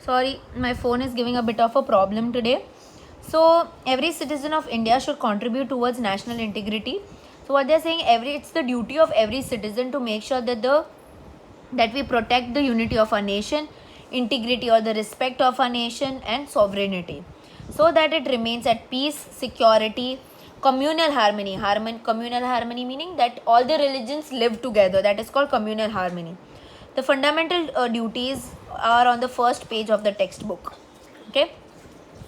Sorry, my phone is giving a bit of a problem today. So every citizen of India should contribute towards national integrity. So what they're saying, it's the duty of every citizen to make sure that we protect the unity of our nation, integrity or the respect of our nation and sovereignty, so that it remains at peace, security, communal harmony. Communal harmony meaning that all the religions live together. That is called communal harmony. The fundamental duties are on the first page of the textbook. Okay,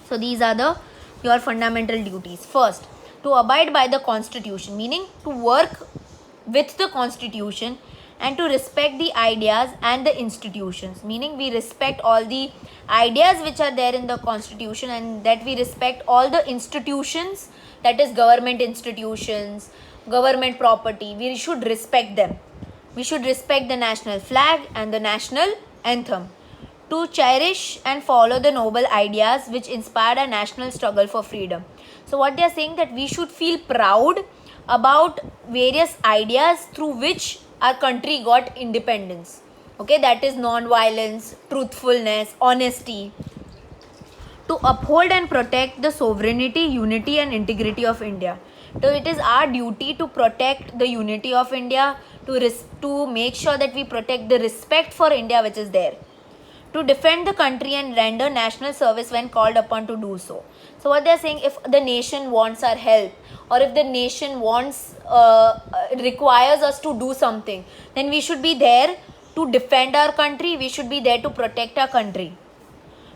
so these are your fundamental duties. First, to abide by the constitution, meaning to work with the constitution and to respect the ideas and the institutions, meaning we respect all the ideas which are there in the constitution and that we respect all the institutions, that is government institutions, government property. We should respect them. We should respect the national flag and the national anthem. To cherish and follow the noble ideas which inspired our national struggle for freedom. So what they are saying, that we should feel proud about various ideas through which our country got independence. Okay, that is non-violence, truthfulness, honesty. To uphold and protect the sovereignty, unity and integrity of India. So it is our duty to protect the unity of India, to make sure that we protect the respect for India which is there. To defend the country and render national service when called upon to do so. So what they are saying, if the nation wants our help, or if the nation requires us to do something, then we should be there to defend our country. We should be there to protect our country.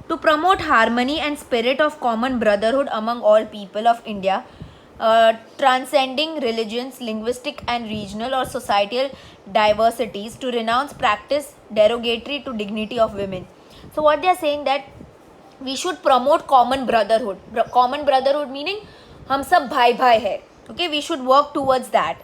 To promote harmony and spirit of common brotherhood among all people of India, transcending religions, linguistic and regional or societal diversities, to renounce practice derogatory to dignity of women. So what they are saying, that we should promote common brotherhood. Common brotherhood meaning hum sab bhai bhai hai. Okay, we should work towards that,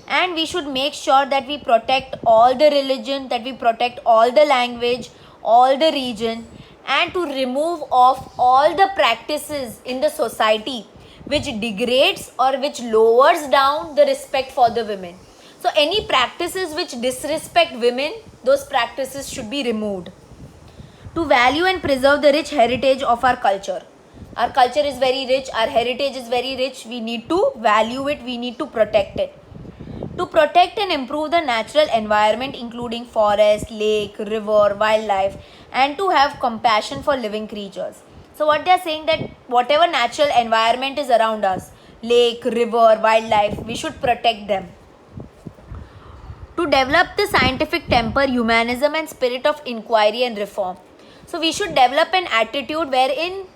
and we should make sure that we protect all the religion, that we protect all the language, all the region, and to remove off all the practices in the society which degrades or which lowers down the respect for the women. So any practices which disrespect women, those practices should be removed. To value and preserve the rich heritage of our culture. Our culture is very rich, our heritage is very rich. We need to value it, we need to protect it. To protect and improve the natural environment, including forest, lake, river, wildlife, and to have compassion for living creatures. So what they are saying, that whatever natural environment is around us, lake, river, wildlife, we should protect them. To develop the scientific temper, humanism and spirit of inquiry and reform. So we should develop an attitude wherein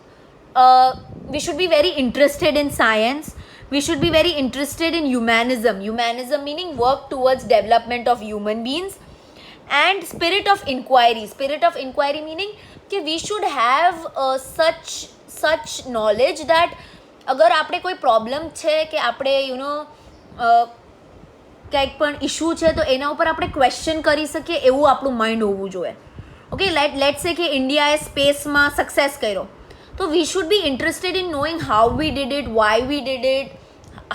we should be very interested in science. We should be very interested in humanism. Humanism meaning work towards development of human beings. And spirit of inquiry. Spirit of inquiry meaning कि we should have such knowledge that अगर આપણે કોઈ problem છે કે આપણે કંઈક પણ issue છે તો એના ઉપર આપણે ક્વેશ્ચન કરી શકીએ એવું આપણું માઇન્ડ હોવું જોઈએ. ઓકે, લેટ્સ સે કે ઇન્ડિયાએ સ્પેસમાં સક્સેસ કર્યો, તો we should be interested in knowing how we did it, why we did it,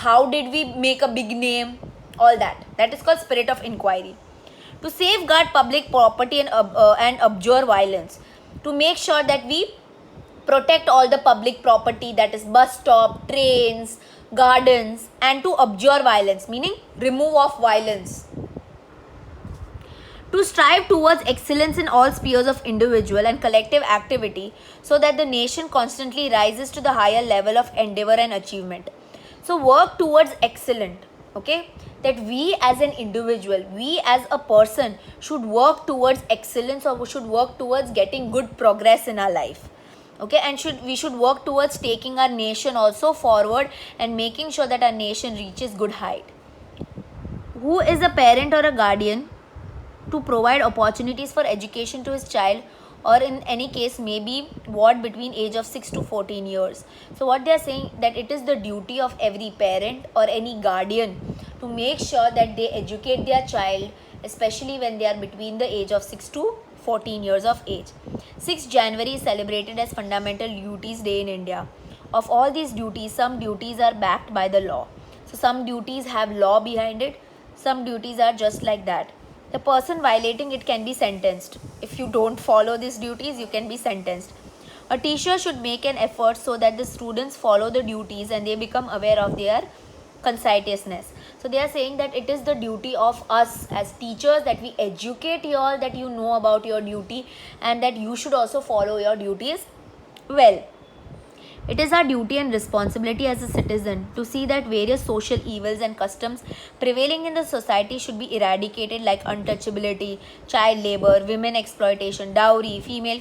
how did we make a big name, all that is called spirit of inquiry. To safeguard public property and abjure violence. To make sure that we protect all the public property, that is bus stop, trains, gardens, and to abjure violence, meaning remove of violence. To strive towards excellence in all spheres of individual and collective activity, so that the nation constantly rises to the higher level of endeavor and achievement. So work towards excellence. Okay, that we as an individual, we as a person should work towards excellence, or we should work towards getting good progress in our life. Okay, and we should work towards taking our nation also forward and making sure that our nation reaches good height. Who is a parent or a guardian? To provide opportunities for education to his child, or in any case maybe what between age of 6 to 14 years. So what they are saying, that it is the duty of every parent or any guardian to make sure that they educate their child, especially when they are between the age of 6 to 14 years of age. 6th January is celebrated as Fundamental Duties Day in India. Of all these duties, some duties are backed by the law. So some duties have law behind it, some duties are just like that. The person violating it can be sentenced. If you don't follow these duties, you can be sentenced. A teacher should make an effort so that the students follow the duties and they become aware of their conscientiousness. So they are saying that it is the duty of us as teachers that we educate you all, that you know about your duty and that you should also follow your duties well. It is our duty and responsibility as a citizen to see that various social evils and customs prevailing in the society should be eradicated, like untouchability, child labor, women exploitation, dowry, female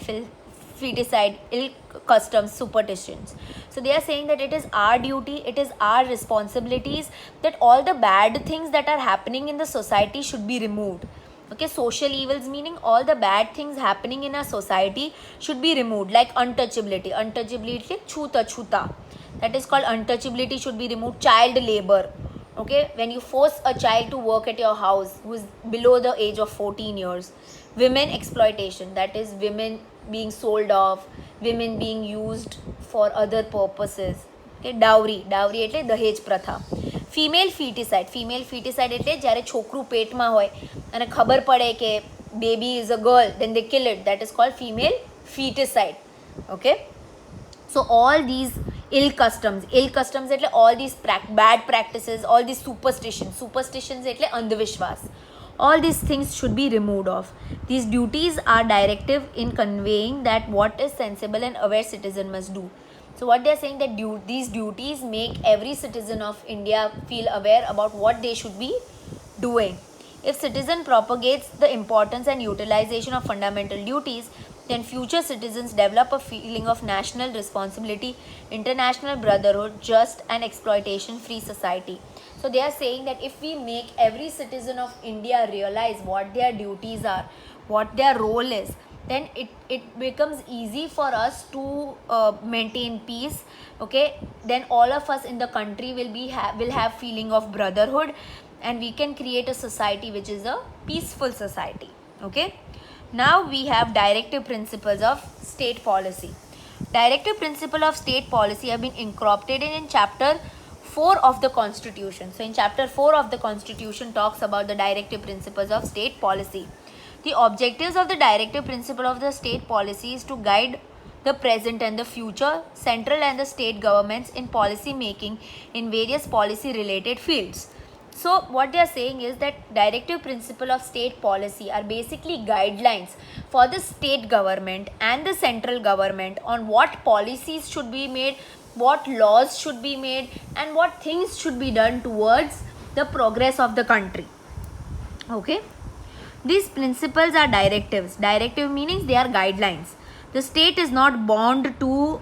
feticide, ill customs, superstitions. So they are saying that it is our duty, it is our responsibilities that all the bad things that are happening in the society should be removed. Okay, social evils meaning all the bad things happening in a society should be removed, like untouchability. Untouchability, chuta. That is called untouchability should be removed. Child labor. Okay, when you force a child to work at your house who is below the age of 14 years. Women exploitation, that is women being sold off, women being used for other purposes. Okay, dowry એટલે દહેજ પ્રથા. Female ફીટીસાઇડ એટલે જ્યારે છોકરું પેટમાં હોય અને ખબર પડે કે baby is a girl, then they kill it. That is called female feticide. Okay, so all these ill customs એટલે all these bad practices, all these superstitions એટલે અંધવિશ્વાસ, all these things should be removed off. These duties are directive in conveying that what is sensible and aware citizen must do. So what they are saying that these duties make every citizen of India feel aware about what they should be doing. If citizen propagates the importance and utilization of fundamental duties, then future citizens develop a feeling of national responsibility, international brotherhood, just and exploitation-free society. So they are saying that if we make every citizen of India realize what their duties are, what their role is, then it becomes easy for us to maintain peace. Okay, then all of us in the country will have feeling of brotherhood, and we can create a society which is a peaceful society. Okay, now we have directive principles of state policy. Directive principle of state policy have been incorporated in chapter 4 of the Constitution. So in chapter 4 of the Constitution talks about the directive principles of state policy. The objectives of the directive principle of the state policy is to guide the present and the future, central and the state governments in policy making in various policy related fields. So what they are saying is that directive principle of state policy are basically guidelines for the state government and the central government on what policies should be made, what laws should be made, and what things should be done towards the progress of the country. Okay, these principles are directives. Directive meaning they are guidelines. The state is not bound to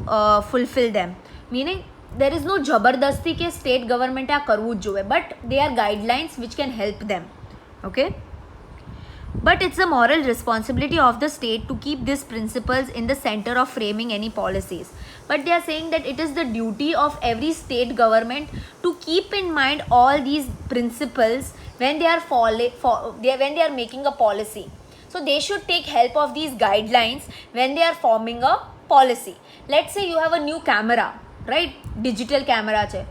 fulfill them, meaning there is no jabardasti ke state government આ કરવું જ જોઈએ, but they are guidelines which can help them. Okay, but it's the moral responsibility of the state to keep these principles in the center of framing any policies. But they are saying that it is the duty of every state government to keep in mind all these principles when they are making a policy. So they should take help of these guidelines when they are forming a policy. Let's say you have a new camera, right? Digital camera છે,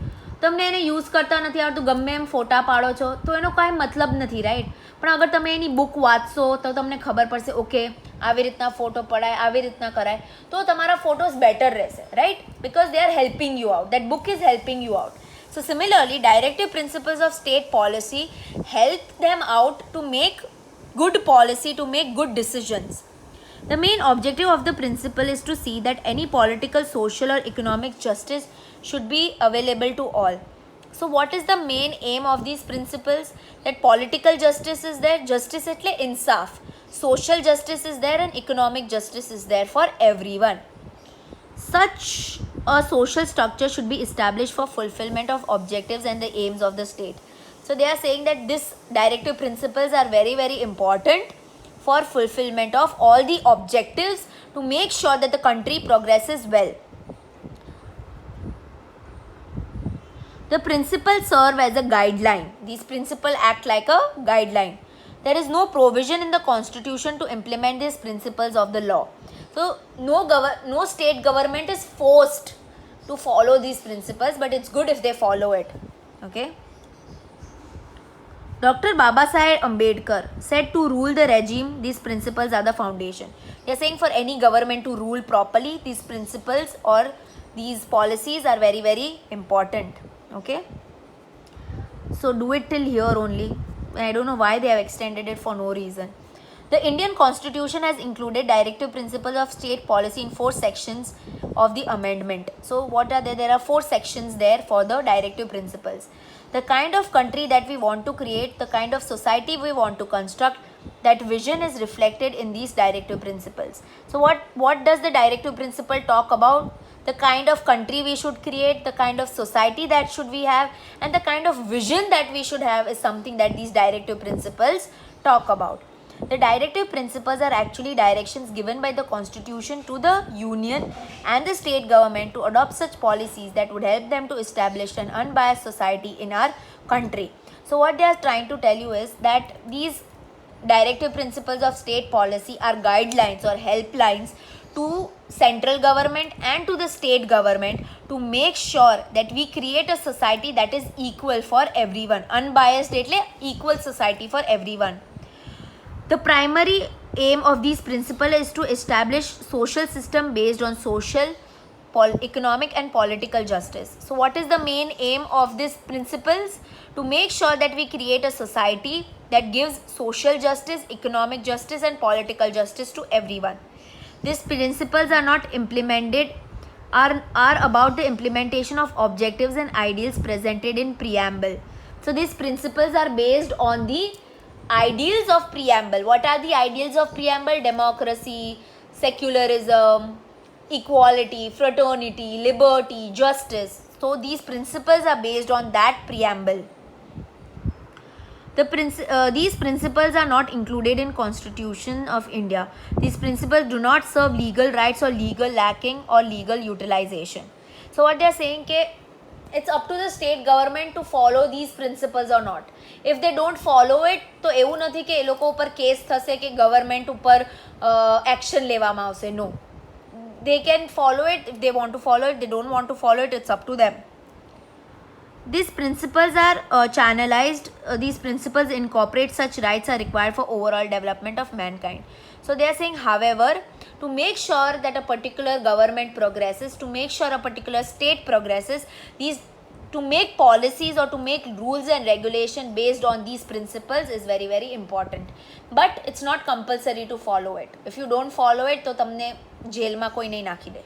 તમને એને use કરતા નથી આવડતું, ગમે એમ ફોટા પાડો છો તો એનો કાંઈ મતલબ નથી, રાઈટ? પણ અગર તમે એની બુક વાંચશો તો તમને ખબર પડશે, ઓકે આવી રીતના ફોટો પડાય, આવી રીતના કરાય, તો તમારા ફોટોસ બેટર રહેશે, right? Because they are helping you out, that book is helping you out. So similarly, directive principles of state policy help them out to make good policy, to make good decisions. The main objective of the principle is to see that any political, social or economic justice should be available to all. So what is the main aim of these principles? That political justice is there, justice etle insaf, social justice is there, and economic justice is there for everyone. Such a social structure should be established for fulfillment of objectives and the aims of the state. So they are saying that these directive principles are very, very important for fulfillment of all the objectives to make sure that the country progresses well. The principles serve as a guideline. These principles act like a guideline. There is no provision in the Constitution to implement these principles of the law. So no state government is forced to follow these principles, but it's good if they follow it. Okay. Dr. Babasaheb Ambedkar said to rule the regime, these principles are the foundation. They are saying for any government to rule properly, these principles or these policies are very, very important. Okay. So do it till here only. I don't know why they have extended it for no reason. The Indian Constitution has included directive principles of state policy in 4 sections of the amendment. So what are there? There are 4 sections there for the directive principles. The kind of country that we want to create, the kind of society we want to construct, that vision is reflected in these directive principles. So what does the directive principle talk about? The kind of country we should create, the kind of society that should we have, and the kind of vision that we should have is something that these directive principles talk about. The directive principles are actually directions given by the Constitution to the Union and the state government to adopt such policies that would help them to establish an unbiased society in our country. So what they are trying to tell you is that these directive principles of state policy are guidelines or helplines to central government and to the state government to make sure that we create a society that is equal for everyone, unbiased એટલે equal society for everyone. The primary aim of these principles is to establish social system based on social, economic and political justice. So what is the main aim of these principles? To make sure that we create a society that gives social justice, economic justice and political justice to everyone. These principles are not implemented, are about the implementation of objectives and ideals presented in preamble. So these principles are based on the ideals of preamble. What are the ideals of preamble? Democracy, secularism, equality, fraternity, liberty, justice. So these principles are based on that preamble. These principles are not included in Constitution of India. These principles do not serve legal rights or legal lacking or legal utilization. So what they are saying ke it's up to the state government to follow these principles or not. If they don't follow it, તો એવું નથી કે એ લોકો ઉપર case થશે કે government ઉપર action લેવામાં આવશે. No. They can follow it if they want to follow it. They don't want to follow it, it's up to them. These principles are channelized. These principles incorporate such rights are required for overall development of mankind. So they are saying, however, to make sure that a particular government progresses, to make sure a particular state progresses, to make policies or to make rules and regulation based on these principles is very, very important. But it's not compulsory to follow it. If you don't follow it, તો તમને જેલમાં કોઈ નહીં નાખી દે.